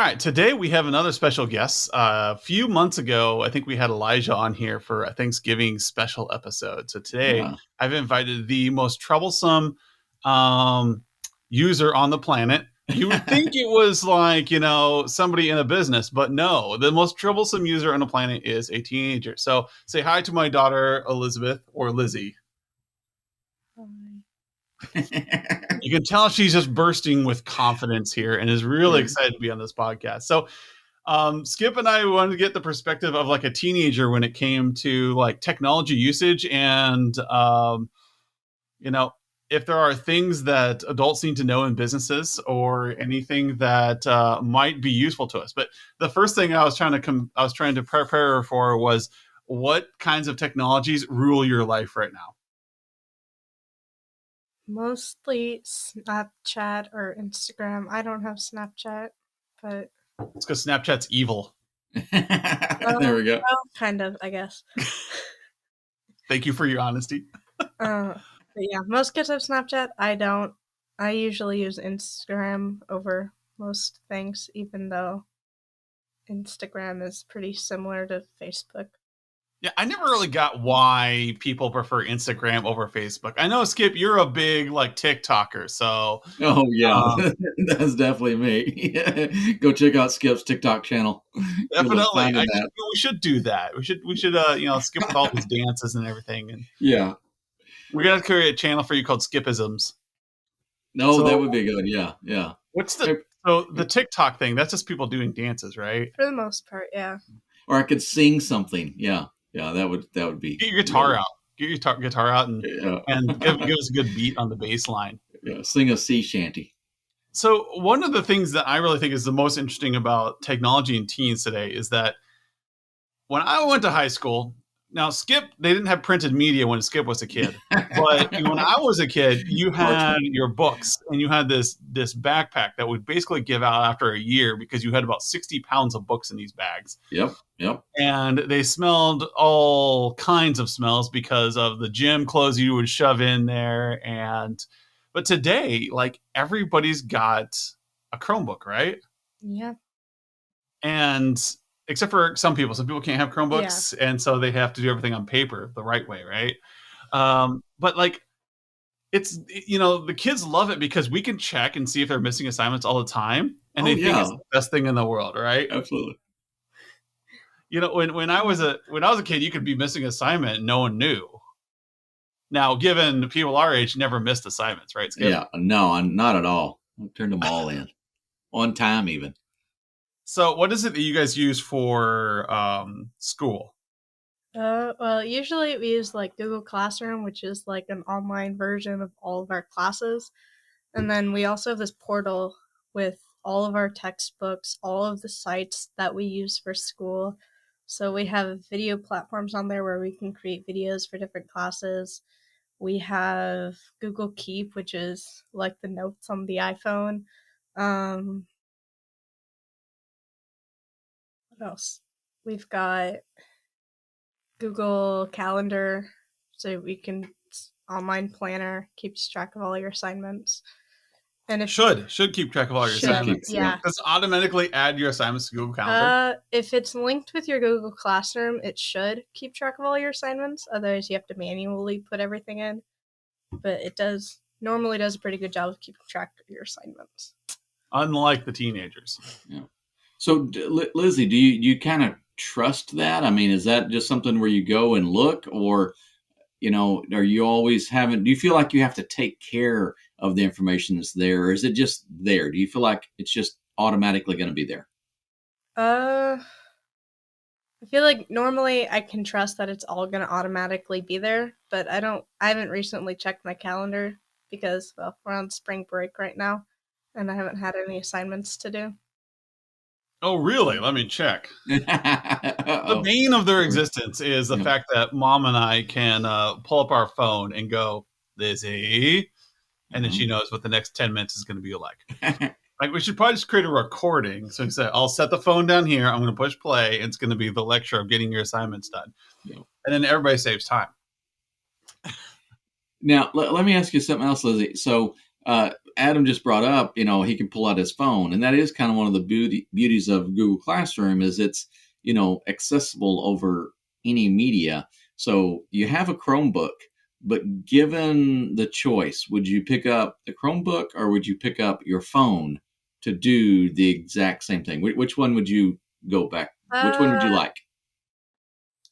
right, today we have another special guest. A few months ago, I think we had Elijah on here for a Thanksgiving special episode. So today Yeah. I've invited the most troublesome um, user on the planet. You would think it was like, somebody in a business, but no, the most troublesome user on the planet is a teenager. So say hi to my daughter, Elizabeth, or Lizzy. You can tell she's just bursting with confidence here and is really excited to be on this podcast. So Skip and I wanted to get the perspective of like a teenager when it came to like technology usage and, you know, if there are things that adults need to know in businesses or anything that might be useful to us. But the first thing I was trying to prepare for was what kinds of technologies rule your life right now? Mostly Snapchat or Instagram. I don't have Snapchat, but It's because Snapchat's evil. There we go. well, kind of, I guess. Thank you for your honesty. But yeah, most kids have Snapchat. I don't. I usually use Instagram over most things, even though Instagram is pretty similar to Facebook. Yeah, I never really got why people prefer Instagram over Facebook. I know, Skip, you're a big like TikToker, so Oh yeah, that's definitely me. Go check out Skip's TikTok channel. Good luck definitely, finding that. we should do that. We should Skip with all his dances and everything, and Yeah. we're gonna create a channel for you called Skipisms. No, that So, would be good. Yeah, yeah. what's the TikTok thing? That's just people doing dances, right? For the most part, yeah. Or I could sing something. Yeah, yeah. That would be. Get your guitar out. Get your guitar out and Yeah, give us a good beat on the bass line. yeah. Sing a sea shanty. So one of the things that I really think is the most interesting about technology and teens today is that when I went to high school, now Skip, they didn't have printed media when Skip was a kid. But when I was a kid, you had your books and you had this backpack that would basically give out after a year because you had about 60 pounds of books in these bags. Yep, yep. And they smelled all kinds of smells because of the gym clothes you would shove in there. But today, like everybody's got a Chromebook, right? Yeah. And except for some people can't have Chromebooks, and so they have to do everything on paper the right way, right? But like, it's the kids love it because we can check and see if they're missing assignments all the time, and they think it's the best thing in the world, right? Absolutely. When I was a kid, you could be missing an assignment and no one knew. Now, given people our age, never missed assignments, right, Skip? Yeah, no, I'm not at all. I turned them all in on time, even. So, what is it that you guys use for school? Well, usually we use like Google Classroom, which is like an online version of all of our classes. And then we also have this portal with all of our textbooks, all of the sites that we use for school. So we have video platforms on there where we can create videos for different classes. We have Google Keep, which is like the notes on the iPhone. What else? We've got Google Calendar, so we can online planner, keeps track of all your assignments. And if should keep track of all your assignments. Yeah. Does it automatically add your assignments to Google Calendar? If it's linked with your Google Classroom, it should keep track of all your assignments. Otherwise, you have to manually put everything in. But it normally does a pretty good job of keeping track of your assignments. Unlike the teenagers. Yeah. So, Lizzy, do you kind of trust that? I mean, is that just something where you go and look, or are you always do you feel like you have to take care of the information that's there, or is it just there? Do you feel like it's just automatically going to be there? I feel like normally I can trust that it's all going to automatically be there, but I haven't recently checked my calendar because, well, we're on spring break right now and I haven't had any assignments to do. Oh, really? Let me check. The bane of their existence is the fact that Mom and I can pull up our phone and go, Lizzy, and then she knows what the next 10 minutes is going to be like. Like, we should probably just create a recording. So instead, I'll set the phone down here. I'm going to push play. And it's going to be the lecture of getting your assignments done. Yeah. And then everybody saves time. Now, let me ask you something else, Lizzy. So Adam just brought up, he can pull out his phone, and that is kind of one of the beauties of Google Classroom is it's, accessible over any media. So you have a Chromebook, but given the choice, would you pick up the Chromebook or would you pick up your phone to do the exact same thing? Which one would you go back? Which one would you Uh, like?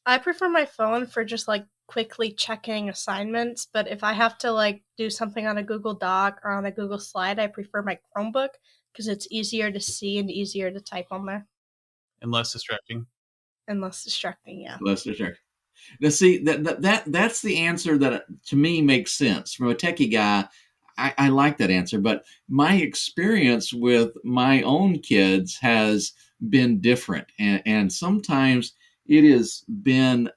I prefer my phone for just like quickly checking assignments, but if I have to like do something on a Google Doc or on a Google Slide, I prefer my Chromebook because it's easier to see and easier to type on there And less distracting. and less distracting. Yeah. Less distracting. Now, see that's the answer that to me makes sense from a techie guy. I like that answer, but my experience with my own kids has been different, and sometimes it has been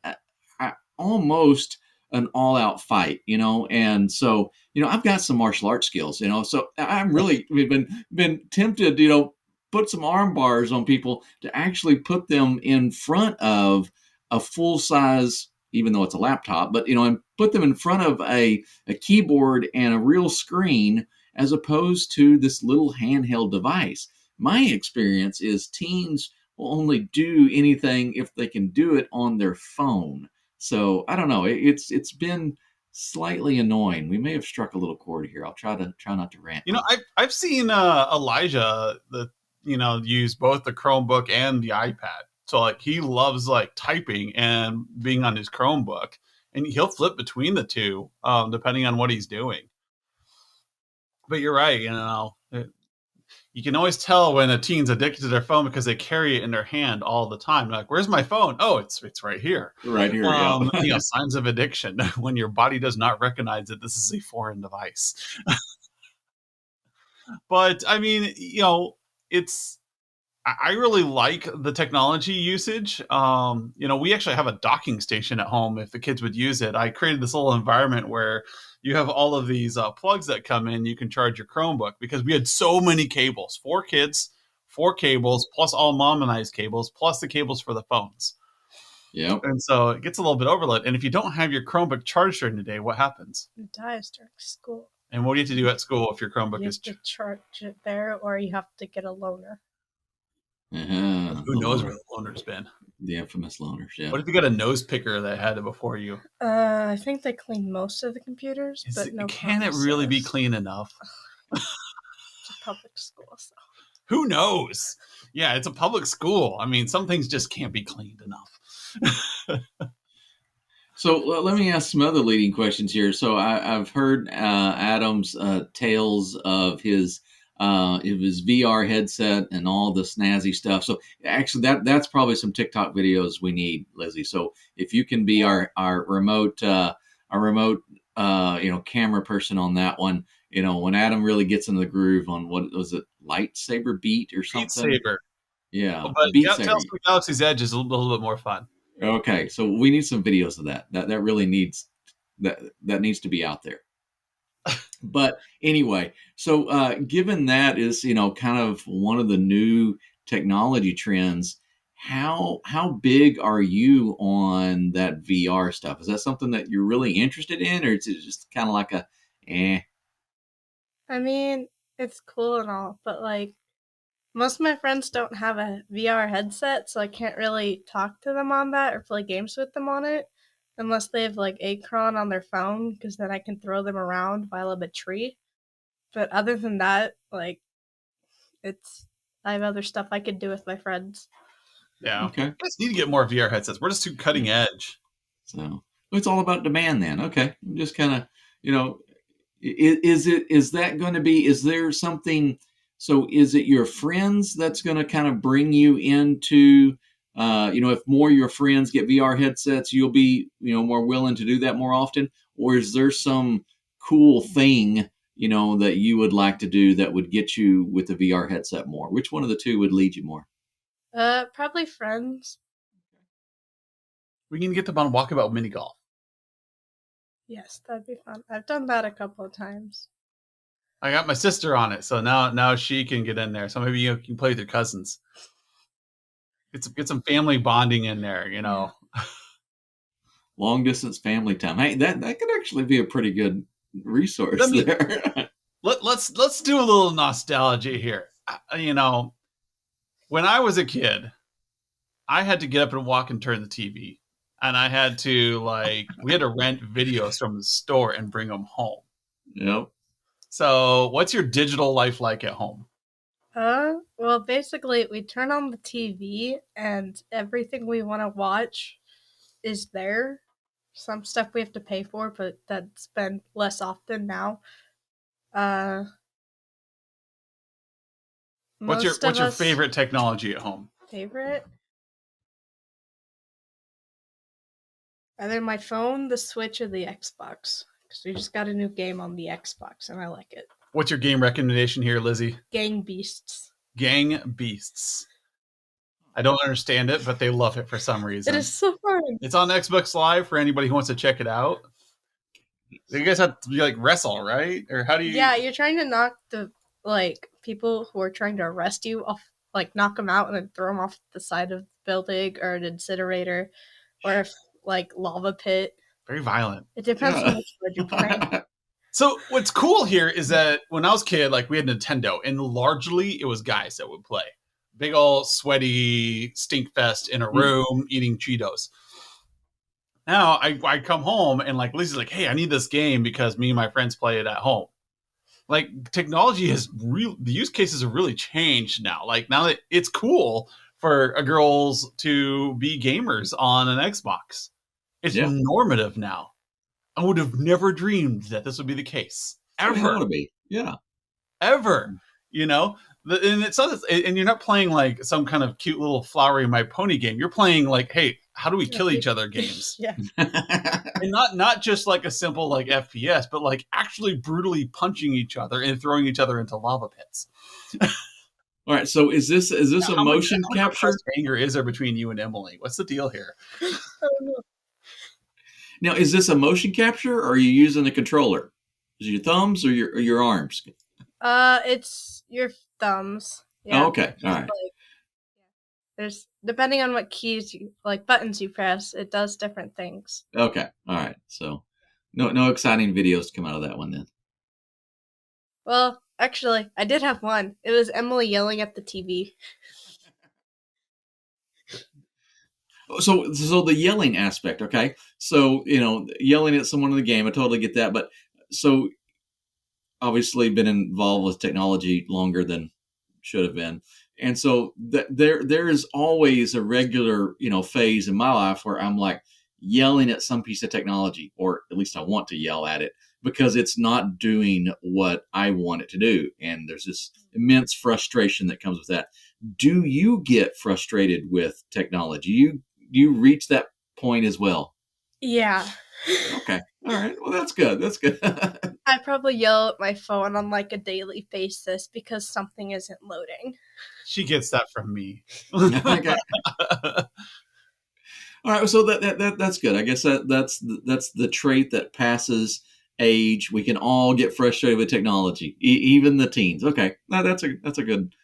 almost an all-out fight, And so, I've got some martial arts skills, So I'm really we've been tempted, put some arm bars on people to actually put them in front of a full size, even though it's a laptop, but and put them in front of a keyboard and a real screen as opposed to this little handheld device. My experience is teens will only do anything if they can do it on their phone. So I don't know. It's been slightly annoying. We may have struck a little chord here. I'll try not to rant. I've seen Elijah use both the Chromebook and the iPad. So like he loves like typing and being on his Chromebook, and he'll flip between the two depending on what he's doing. But you're right, you can always tell when a teen's addicted to their phone because they carry it in their hand all the time. They're like, where's my phone? Oh, it's right here. Right here, yeah. Signs of addiction when your body does not recognize that this is a foreign device. But I mean, it's I really like the technology usage. We actually have a docking station at home if the kids would use it. I created this little environment where you have all of these plugs that come in. You can charge your Chromebook because we had so many cables, 4 kids, 4 cables, plus all mom and I's cables, plus the cables for the phones. Yep. And so it gets a little bit overload. And if you don't have your Chromebook charged during the day, what happens? It dies during school. And what do you have to do at school if your Chromebook is You have to charge it there, or you have to get a loaner. Who knows where the loaner's been? The infamous loaners, yeah. What if you got a nose picker that had it before you? I think they clean most of the computers, but no. Can it really be clean enough? It's a public school, so. Who knows? Yeah, it's a public school. I mean, some things just can't be cleaned enough. So let me ask some other leading questions here. So I've heard Adam's tales of his VR headset and all the snazzy stuff. So actually, that's probably some TikTok videos we need, Lizzy. So if you can be our remote camera person on that one, when Adam really gets into the groove on what was it, lightsaber beat or something? Beat Saber. Yeah, but Tales from Galaxy's Edge is a little bit more fun. Okay, so we need some videos of that. That really needs that needs to be out there. But anyway, so given that is kind of one of the new technology trends, how big are you on that VR stuff? Is that something that you're really interested in, or is it just kind of like a eh? I mean, it's cool and all, but like most of my friends don't have a VR headset, so I can't really talk to them on that or play games with them on it unless they have like Acron on their phone, because then I can throw them around while I'm a tree. But other than that, like, I have other stuff I could do with my friends. Yeah. Okay. You guys need to get more VR headsets. We're just too cutting edge. So it's all about demand then. Okay. I'm just kind of, is there something, so is it your friends that's going to kind of bring you into, if more of your friends get VR headsets, you'll be, more willing to do that more often? Or is there some cool thing, that you would like to do that would get you with the VR headset more? Which one of the two would lead you more? Probably friends. We can get them on Walkabout Mini Golf. Yes, that'd be fun. I've done that a couple of times. I got my sister on it, so now she can get in there. So maybe you can play with your cousins. Get some family bonding in there, Yeah. Long distance family time. Hey, that could actually be a pretty good resource there. let's do a little nostalgia here. You know, when I was a kid, I had to get up and walk and turn the TV, and I had to we had to rent videos from the store and bring them home. Yep. So, what's your digital life like at home? Well, basically, we turn on the TV and everything we want to watch is there. Some stuff we have to pay for, but that's been less often now. Uh, most What's of your us favorite technology at home? favorite either my phone, the Switch, or the Xbox. Because we just got a new game on the Xbox, and I like it. What's your game recommendation here, Lizzy? Gang Beasts. Gang Beasts. I don't understand it, but they love it for some reason. It is so fun. It's on Xbox Live for anybody who wants to check it out. You guys have to be wrestle, right? Or how do you? Yeah, you're trying to knock the people who are trying to arrest you off, knock them out and then throw them off the side of the building or an incinerator or if lava pit. Very violent. It depends on which mode you're playing. So what's cool here is that when I was a kid, we had Nintendo, and largely it was guys that would play. Big old sweaty stink fest in a room eating Cheetos. Now I come home and Lizzie's like, hey, I need this game because me and my friends play it at home. Technology has the use cases have really changed now. Now that it's cool for girls to be gamers on an Xbox. It's normative now. I would have never dreamed that this would be the case. Ever. It would be. Yeah. Ever. You know? And it's not, and you're not playing some kind of cute little flowery My Pony game. You're playing hey, how do we kill each other games? Yeah. And not just a simple FPS, but actually brutally punching each other and throwing each other into lava pits. All right. So is this now, a motion capture? Anger is there between you and Emily? What's the deal here? Now, is this a motion capture, or are you using the controller? Is it your thumbs or your arms? It's your thumbs. Yeah. Oh, okay. All right. There's depending on what keys you buttons you press, it does different things. Okay. All right. So, no exciting videos to come out of that one then. Well, actually, I did have one. It was Emily yelling at the TV. So the yelling aspect, okay? So, yelling at someone in the game, I totally get that. But so obviously been involved with technology longer than should have been. And so there is always a regular, phase in my life where I'm yelling at some piece of technology, or at least I want to yell at it because it's not doing what I want it to do. And there's this immense frustration that comes with that. Do you get frustrated with technology? Do you reach that point as well? Yeah. Okay. All right. Well, that's good. That's good. I probably yell at my phone on a daily basis because something isn't loading. She gets that from me. Okay. All right. So that's good. I guess that's the trait that passes age. We can all get frustrated with technology, even the teens. Okay. That's a good.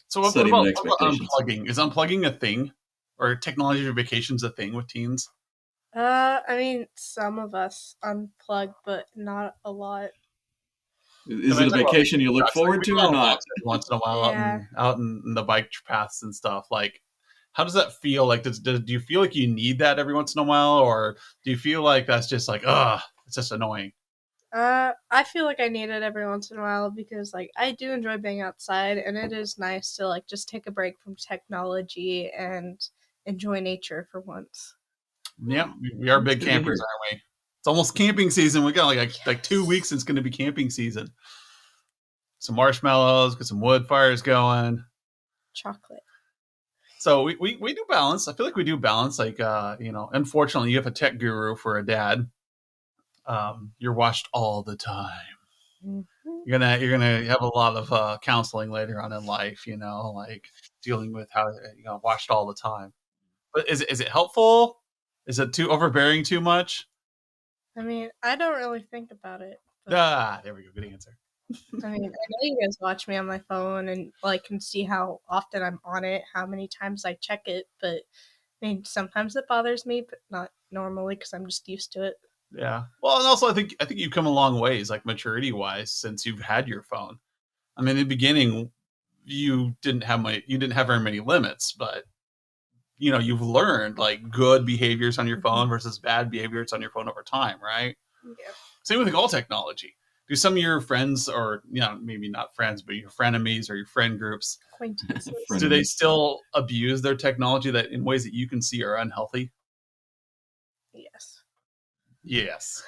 So what about unplugging? Is unplugging a thing, or technology vacations a thing with teens? I mean, some of us unplug, but not a lot. Is it a vacation you look forward to or not? Once in a while, out in the bike paths and stuff. How does that feel? Do you feel like you need that every once in a while, or do you feel like that's just it's just annoying? I feel like I need it every once in a while because I do enjoy being outside, and it is nice to just take a break from technology and enjoy nature for once. Yeah, we are big campers, aren't we? It's almost camping season. We got like 2 weeks. It's going to be camping season. Some marshmallows, get some wood fires going. Chocolate. So we do balance. I feel like we do balance. Unfortunately, you have a tech guru for a dad. You're watched all the time. Mm-hmm. You're gonna have a lot of counseling later on in life. Dealing with how watched all the time. But is it helpful? Is it too overbearing too much? I mean, I don't really think about it. There we go. Good answer. I mean, I know you guys watch me on my phone and can see how often I'm on it, how many times I check it, but I mean, sometimes it bothers me, but not normally because I'm just used to it. Yeah. Well, and also I think you've come a long ways, like maturity wise, since you've had your phone. I mean, in the beginning, you didn't have very many limits, but you've learned like good behaviors on your phone versus bad behaviors on your phone over time, right? Yeah. Same with all technology. Do some of your friends, or maybe not friends, but your frenemies or your friend groups, Acquaintances. do they Frenemies. still abuse their technology that in ways that you can see are unhealthy? Yes. Yes.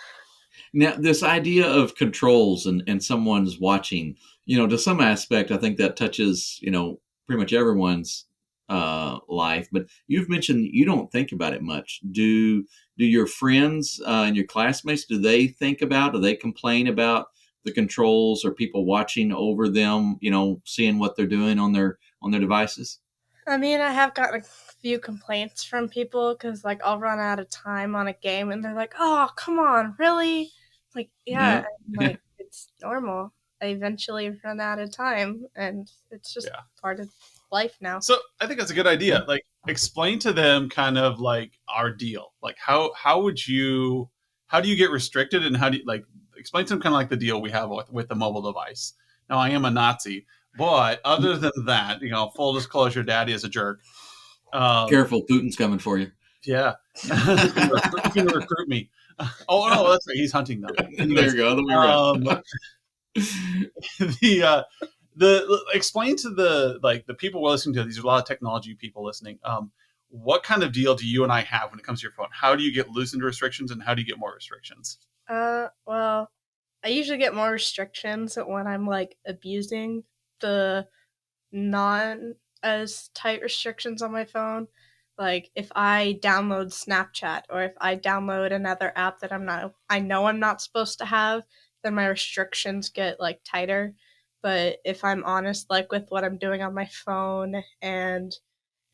Now, this idea of controls and someone's watching, to some aspect, I think that touches, pretty much everyone's life. But you've mentioned you don't think about it much. Do your friends and your classmates, do they think about, do they complain about the controls or people watching over them, seeing what they're doing on their devices? I mean, I have gotten a few complaints from people because, like, I'll run out of time on a game and they're like, oh, come on, really? Like, yeah, Yeah. and, like, it's normal. I eventually run out of time and it's just Yeah. part of life now. So I think that's a good idea. Like, explain to them kind of like our deal. Like, how do you get restricted, and how do you like explain to them kind of like the deal we have with the mobile device. Now, I am a Nazi, but other than that, full disclosure, Daddy is a jerk. Um, Careful, Putin's coming for you. yeah, he's gonna recruit me. Oh no, that's right. He's hunting them. There Anyways, you go. We're um, right. the explain to the people we're listening to. These are a lot of technology people listening. What kind of deal do you and I have when it comes to your phone? How do you get loosened restrictions, and how do you get more restrictions? Well, I usually get more restrictions when I'm, like, abusing the non as tight restrictions on my phone. Like if I download Snapchat or if I download another app that I know I'm not supposed to have, then my restrictions get like tighter. But if I'm honest like with what I'm doing on my phone and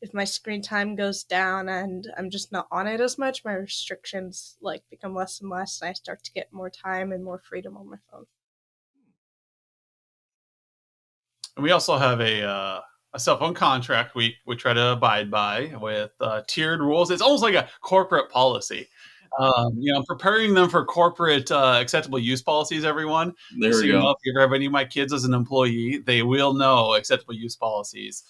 if my screen time goes down and I'm just not on it as much, my restrictions like become less and less and I start to get more time and more freedom on my phone. And we also have a cell phone contract we try to abide by with tiered rules. It's almost like a corporate policy. I'm preparing them for corporate acceptable use policies. Everyone, There just we so you know, go. if you ever have any of my kids as an employee, they will know acceptable use policies.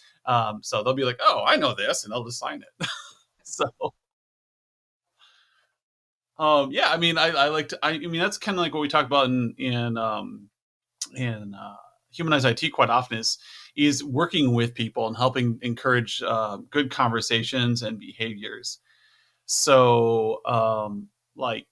So they'll be like, "Oh, I know this," and they'll just sign it. So, yeah, I mean, I like to. I mean, that's kind of like what we talk about in humanized IT quite often is working with people and helping encourage good conversations and behaviors. So, like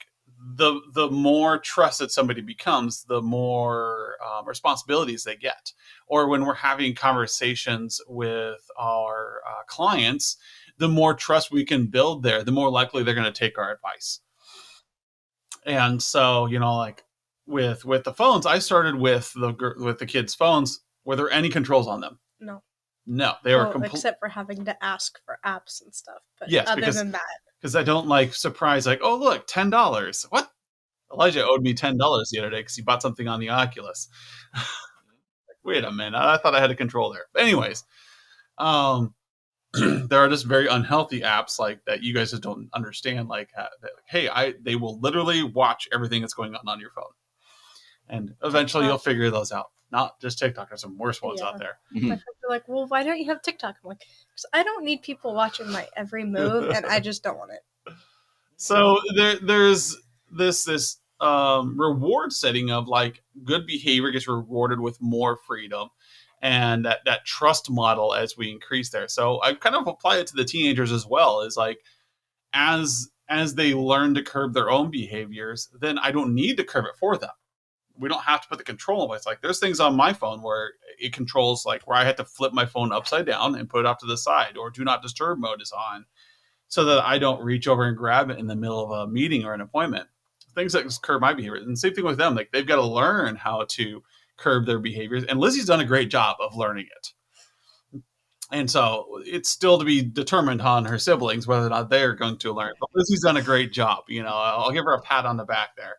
the more trusted somebody becomes, the more responsibilities they get. Or when we're having conversations with our clients, the more trust we can build there, the more likely they're going to take our advice. And so, like with the phones, I started with the kids' phones. Were there any controls on them? No. No, they were Well, complete. except for having to ask for apps and stuff. But Yes, other because than that, I don't like surprise, like, oh look, $10. What? Elijah owed me $10 the other day because he bought something on the Oculus. Wait a minute, I thought I had a control there. But anyways, um, there are just very unhealthy apps like that you guys just don't understand. Like, hey, they will literally watch everything that's going on your phone, and eventually you'll TikTok. figure those out. Not just TikTok. There's some worse ones out Yeah. there. My friends are like, well, why don't you have TikTok? I'm like, because I don't need people watching my every move, and I just don't want it. So there's this reward setting of like good behavior gets rewarded with more freedom, and that trust model as we increase there. So I kind of apply it to the teenagers as well. Is like as they learn to curb their own behaviors, then I don't need to curb it for them. We don't have to put the control in place. Like there's things on my phone where it controls like where I have to flip my phone upside down and put it off to the side, or do not disturb mode is on, so that I don't reach over and grab it in the middle of a meeting or an appointment. Things that curb my behavior. And same thing with them. Like they've got to learn how to curb their behaviors. And Lizzie's done a great job of learning it. And so it's still to be determined on her siblings whether or not they're going to learn. But Lizzie's done a great job. I'll give her a pat on the back there.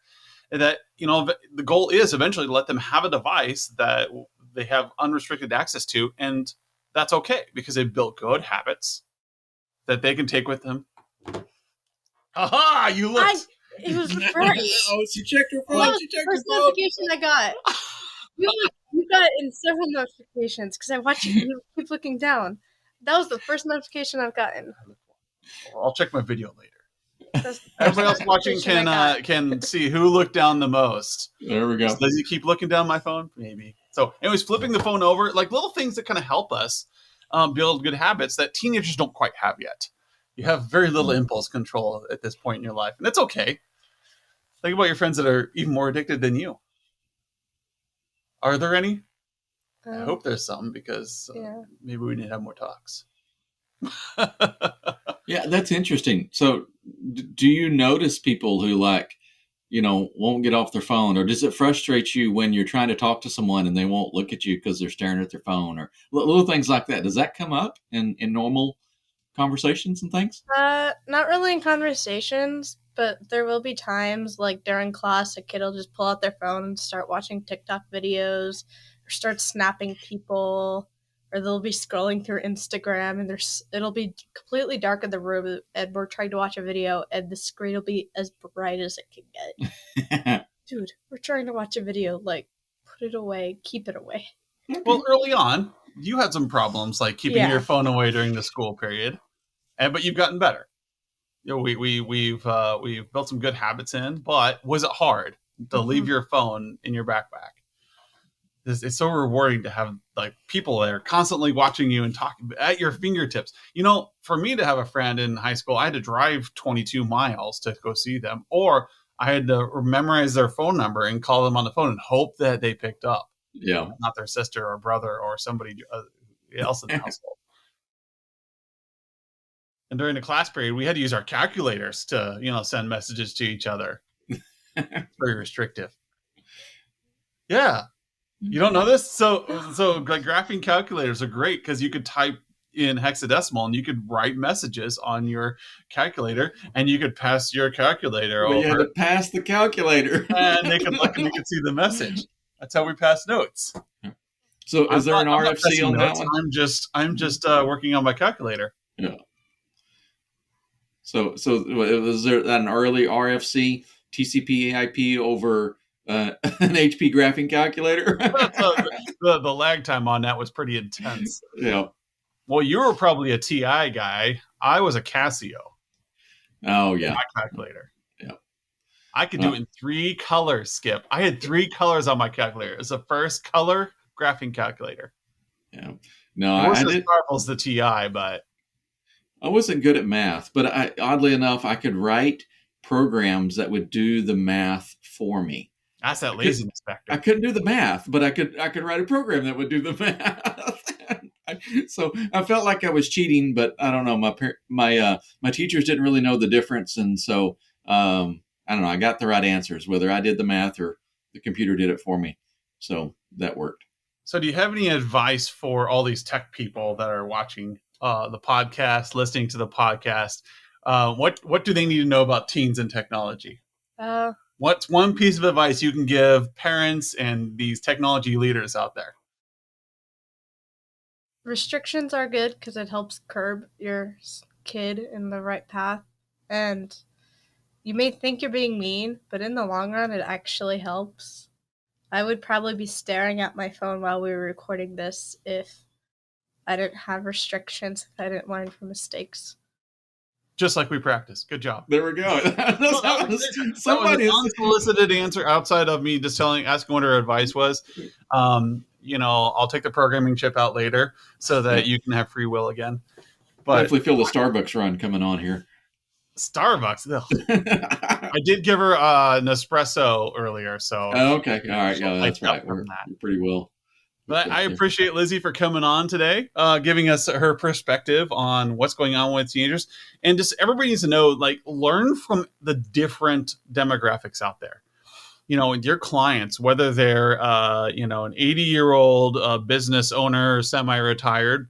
And that, the goal is eventually to let them have a device that they have unrestricted access to. And that's okay because they've built good habits that they can take with them. Aha! You looked. It was right. Oh, she checked her That phone. was She the checked her first phone. notification I got. You got in several notifications because I watch you keep looking down. That was the first notification I've gotten. I'll check my video later. That's the first Everybody else watching notification I got. can see who looked down the most. There we go. Does he keep looking down my phone? Maybe. So, anyways, flipping the phone over, like little things that kind of help us build good habits that teenagers don't quite have yet. You have very little impulse control at this point in your life, and it's okay. Think about your friends that are even more addicted than you. Are there any? I hope there's some, because maybe we need to have more talks. Yeah, that's interesting. So do you notice people who won't get off their phone, or does it frustrate you when you're trying to talk to someone and they won't look at you because they're staring at their phone, or little things like that? Does that come up in normal conversations and things? Not really in conversations, but there will be times like during class a kid will just pull out their phone and start watching TikTok videos or start snapping people, or they'll be scrolling through Instagram and it'll be completely dark in the room and we're trying to watch a video and the screen will be as bright as it can get. Dude, we're trying to watch a video, like put it away, keep it away. Well, early on, you had some problems like keeping your phone away during the school period. But you've gotten better. We've built some good habits in. But was it hard to leave your phone in your backpack? It's so rewarding to have like people that are constantly watching you and talking at your fingertips. For me to have a friend in high school, I had to drive 22 miles to go see them, or I had to memorize their phone number and call them on the phone and hope that they picked up. Yeah, not their sister or brother or somebody else in the household. And during the class period, we had to use our calculators to, send messages to each other. Very restrictive. Yeah. You don't know this? So like graphing calculators are great because you could type in hexadecimal and you could write messages on your calculator and you could pass your calculator over. You had to pass the calculator. And they could look and you could see the message. That's how we pass notes. So is there an RFC on that one? I'm just working on my calculator. Yeah. So was there an early RFC TCP/IP over an HP graphing calculator? The lag time on that was pretty intense. Yeah. Well, you were probably a TI guy. I was a Casio. Oh yeah. My calculator. Yeah. I could do it in 3 colors, Skip. I had 3 colors on my calculator. It's the first color graphing calculator. Yeah. No, I wasn't as powerful as the TI, but I wasn't good at math, but oddly enough, I could write programs that would do the math for me. That's that laziness factor. I couldn't do the math, but I could write a program that would do the math. So I felt like I was cheating, but I don't know. My teachers didn't really know the difference, and so I don't know. I got the right answers, whether I did the math or the computer did it for me. So that worked. So do you have any advice for all these tech people that are watching the podcast, listening to the podcast? What do they need to know about teens and technology? What's one piece of advice you can give parents and these technology leaders out there? Restrictions are good because it helps curb your kid in the right path. And you may think you're being mean, but in the long run, it actually helps. I would probably be staring at my phone while we were recording this if I didn't have restrictions, if I didn't learn from mistakes. Just like we practiced. Good job. There we go. That was an unsolicited answer outside of me just asking what her advice was. I'll take the programming chip out later so that you can have free will again. But definitely feel the Starbucks run coming on here. Starbucks. I did give her an espresso earlier, so. Oh, okay. All right. Yeah, that's right. We're pretty well. But I appreciate Lizzy for coming on today, giving us her perspective on what's going on with teenagers. And just everybody needs to know, learn from the different demographics out there. Your clients, whether they're, an 80-year-old business owner, semi-retired,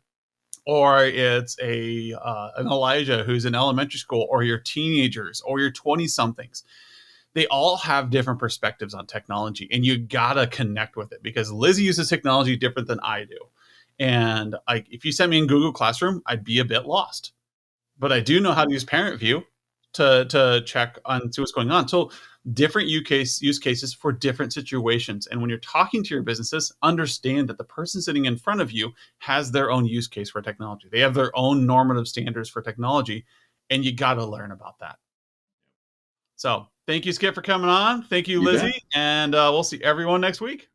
or it's an Elijah who's in elementary school, or your teenagers, or your 20-somethings. They all have different perspectives on technology, and you gotta connect with it because Lizzy uses technology different than I do. And if you sent me in Google Classroom, I'd be a bit lost. But I do know how to use Parent View, to check on see what's going on. So different use cases for different situations. And when you're talking to your businesses, understand that the person sitting in front of you has their own use case for technology. They have their own normative standards for technology, and you got to learn about that. So thank you, Skip, for coming on. Thank you, You Lizzy, bet. and we'll see everyone next week.